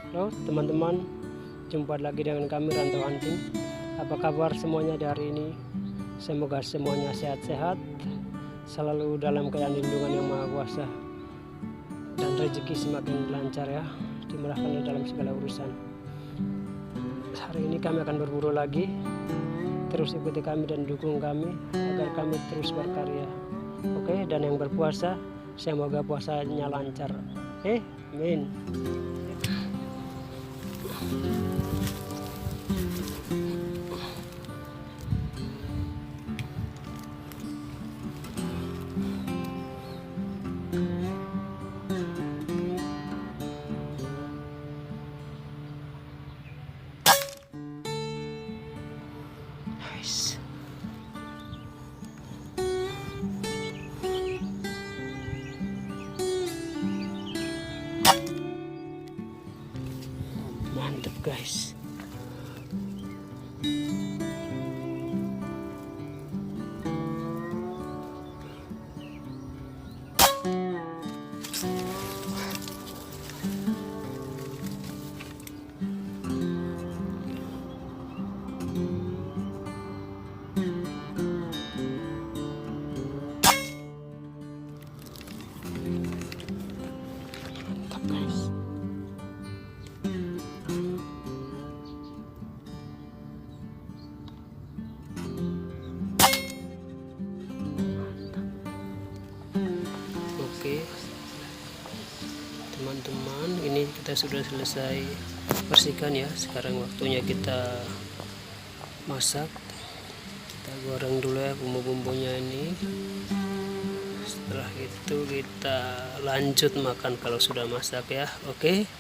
Halo teman-teman, jumpa lagi dengan kami Rantau Hunting. Apa kabar semuanya di hari ini? Semoga semuanya sehat-sehat, selalu dalam keadaan lindungan yang Maha Kuasa, dan rezeki semakin lancar ya, dimurahkan dalam segala urusan. Hari ini kami akan berburu lagi. Terus ikuti kami dan dukung kami agar kami terus berkarya. Oke, dan yang berpuasa, semoga puasanya lancar. Amin. Nice. Mantap guys. Oke teman-teman, ini kita sudah selesai bersihkan ya. Sekarang waktunya kita masak. Kita goreng dulu ya bumbu-bumbunya ini. Setelah itu kita lanjut makan kalau sudah masak ya. Oke.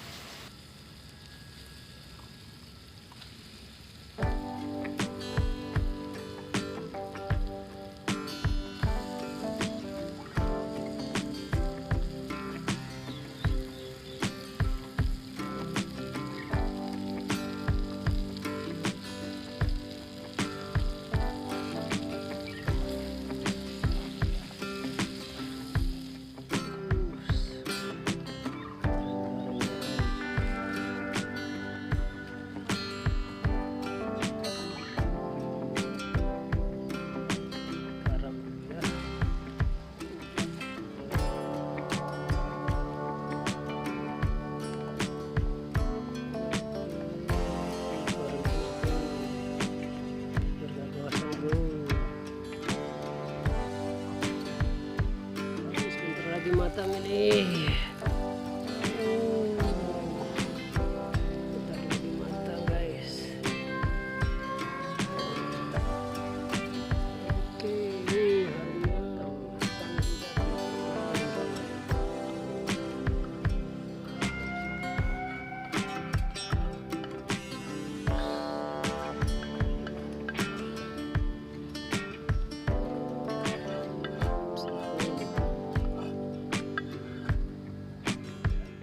Matang ini bentar lagi matang guys. Oke,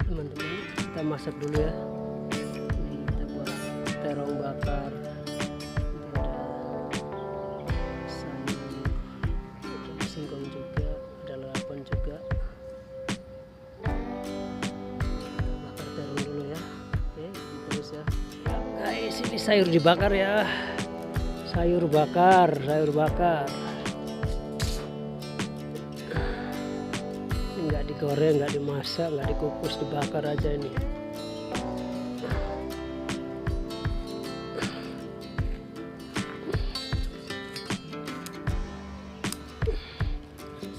teman-teman, kita masak dulu ya. Ini kita buat terong bakar. Nanti ada singkong juga, ada lalapan juga. Kita bakar terong dulu ya. Oke, terus ya guys, ini sayur dibakar ya. Sayur bakar. Nggak digoreng, nggak dimasak, nggak dikukus, dibakar aja ini.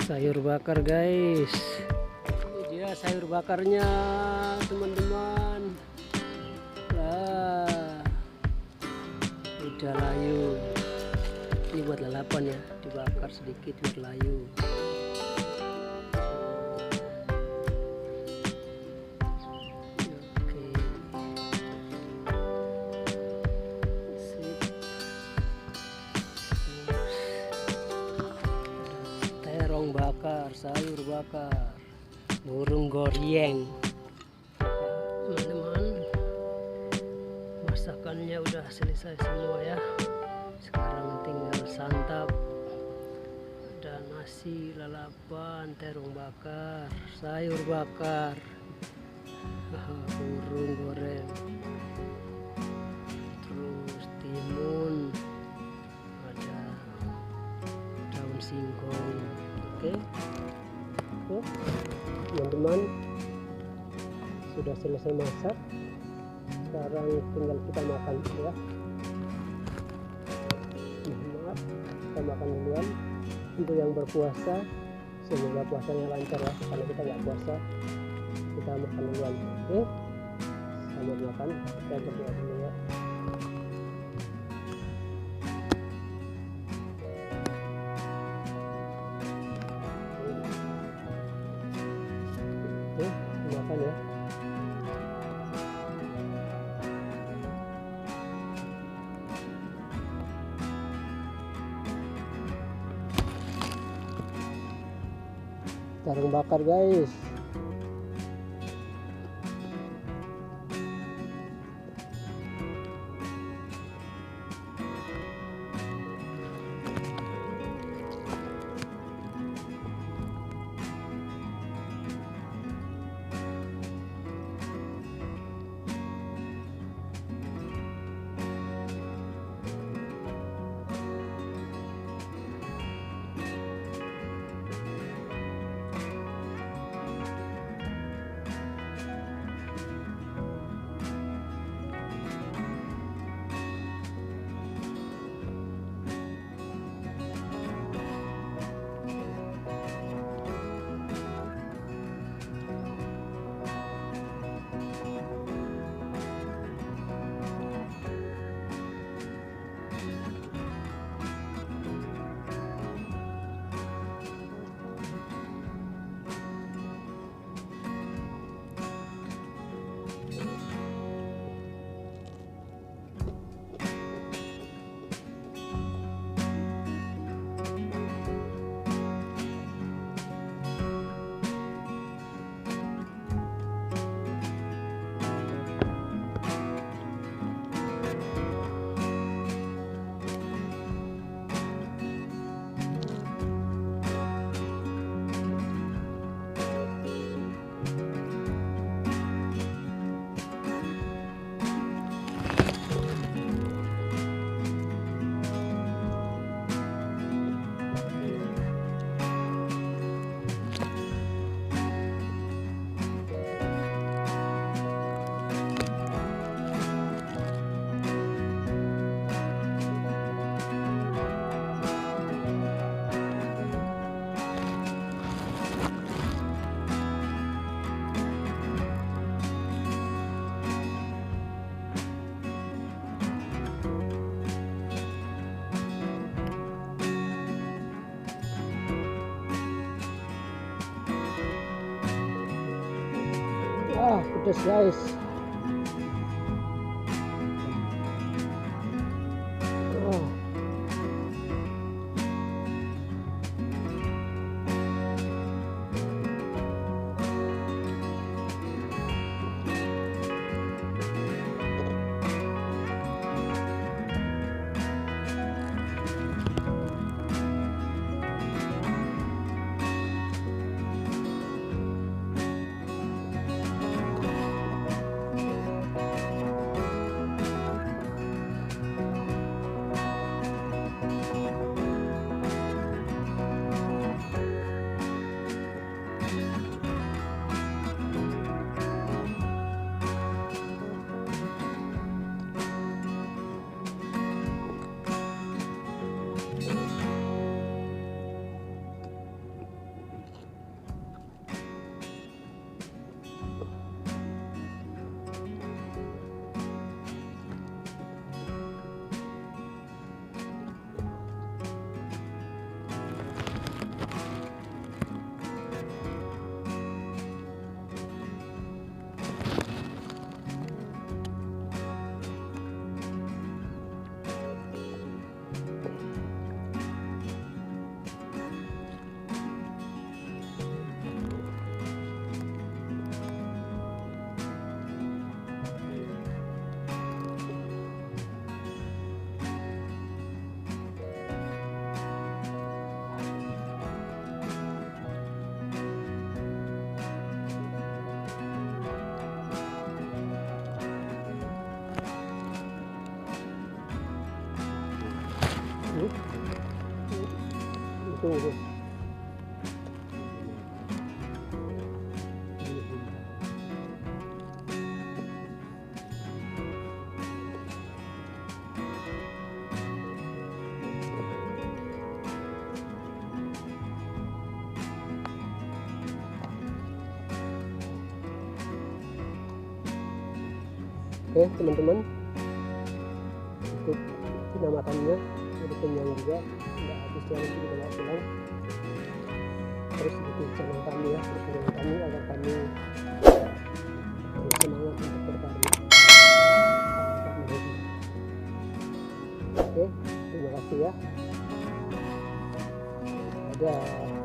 Sayur bakar guys, ini dia sayur bakarnya teman-teman. Udah layu, ini buat lalapan ya, dibakar sedikit biar layu. Bakar, sayur bakar, burung goreng. Teman-teman, masakannya udah selesai semua ya. Sekarang tinggal santap. Ada nasi, lalapan, terong bakar, sayur bakar, burung goreng. singkong. Oke, teman-teman, sudah selesai masak. Sekarang tinggal kita makan ya. Maaf, kita makan duluan. Untuk yang berpuasa, semoga puasanya lancar ya. Karena kita nggak puasa, kita makan duluan. Oke, selamat makan. Kita berdoa dulu ya. Oke, makan ya. Jarang bakar guys. Pedas guys. tunggu. Oke teman-teman, cukup penamatannya, udah kenyang juga, nggak habis jalan juga nggak pulang. Terus ikuti channel kami ya, channel kami agar kami bersemangat untuk berkarya. Oke, terima kasih ya. Dadah.